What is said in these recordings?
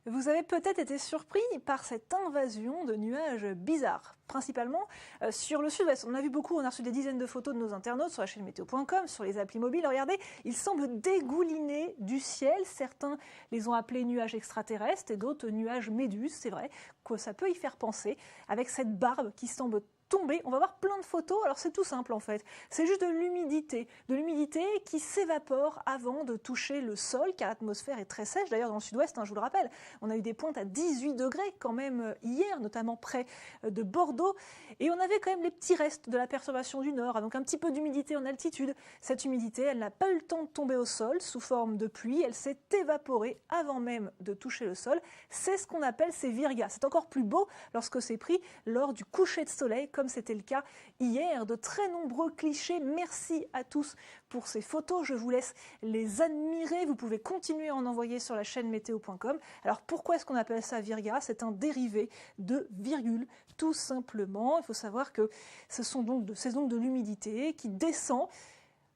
Vous avez peut-être été surpris par cette invasion de nuages bizarres, principalement sur le sud-ouest. On a vu beaucoup, on a reçu des dizaines de photos de nos internautes sur la chaîne météo.com, sur les applis mobiles. Regardez, ils semblent dégouliner du ciel. Certains les ont appelés nuages extraterrestres et d'autres nuages méduses. C'est vrai que ça peut y faire penser, avec cette barbe qui semble tomber. On va voir plein de photos. Alors c'est tout simple en fait. C'est juste de l'humidité qui s'évapore avant de toucher le sol, car l'atmosphère est très sèche. D'ailleurs dans le sud-ouest, je vous le rappelle, on a eu des pointes à 18 degrés quand même hier, notamment près de Bordeaux. Et on avait quand même les petits restes de la perturbation du nord, donc un petit peu d'humidité en altitude. Cette humidité, elle n'a pas eu le temps de tomber au sol sous forme de pluie. Elle s'est évaporée avant même de toucher le sol. C'est ce qu'on appelle ces virgas. C'est encore plus beau lorsque c'est pris lors du coucher de soleil, comme c'était le cas hier. De très nombreux clichés. Merci à tous pour ces photos. Je vous laisse les admirer. Vous pouvez continuer à en envoyer sur la chaîne météo.com. Alors pourquoi est-ce qu'on appelle ça virga? C'est un dérivé de virgule, tout simplement. Il faut savoir que c'est donc de l'humidité qui descend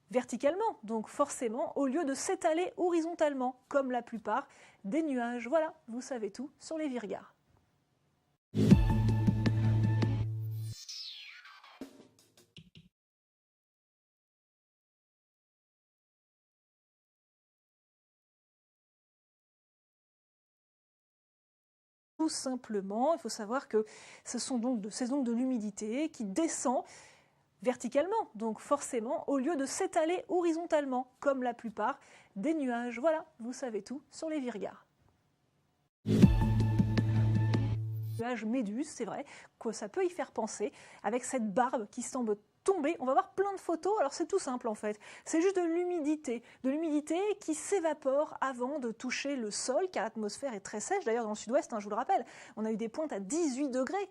verticalement, donc forcément, au lieu de s'étaler horizontalement, comme la plupart des nuages. Voilà, vous savez tout sur les virgas. Tout simplement, il faut savoir que c'est donc de l'humidité qui descend verticalement, donc forcément, au lieu de s'étaler horizontalement, comme la plupart des nuages. Voilà, vous savez tout sur les virgas. Nuages méduses, c'est vrai que ça peut y faire penser, avec cette barbe qui semble tomber. On va voir plein de photos. Alors c'est tout simple en fait. C'est juste de l'humidité qui s'évapore avant de toucher le sol, car l'atmosphère est très sèche. D'ailleurs dans le sud-ouest, je vous le rappelle, on a eu des pointes à 18 degrés.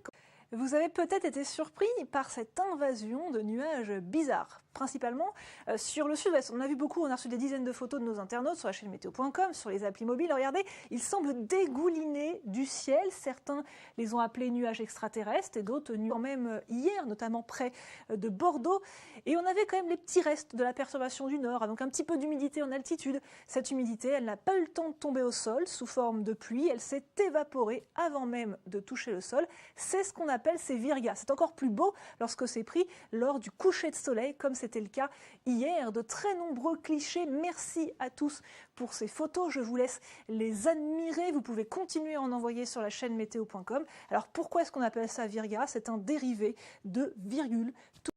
Vous avez peut-être été surpris par cette invasion de nuages bizarres, principalement sur le sud-ouest. On a vu beaucoup, on a reçu des dizaines de photos de nos internautes sur la chaîne météo.com, sur les applis mobiles. Regardez, ils semblent dégouliner du ciel. Certains les ont appelés nuages extraterrestres et d'autres quand même hier, notamment près de Bordeaux. Et on avait quand même les petits restes de la perturbation du nord, donc un petit peu d'humidité en altitude. Cette humidité, elle n'a pas eu le temps de tomber au sol sous forme de pluie. Elle s'est évaporée avant même de toucher le sol. C'est ce qu'on appelle ces virgas. C'est encore plus beau lorsque c'est pris lors du coucher de soleil, comme c'était le cas hier. De très nombreux clichés. Merci à tous pour ces photos. Je vous laisse les admirer. Vous pouvez continuer à en envoyer sur la chaîne météo.com. Alors pourquoi est-ce qu'on appelle ça virga? C'est un dérivé de virgule.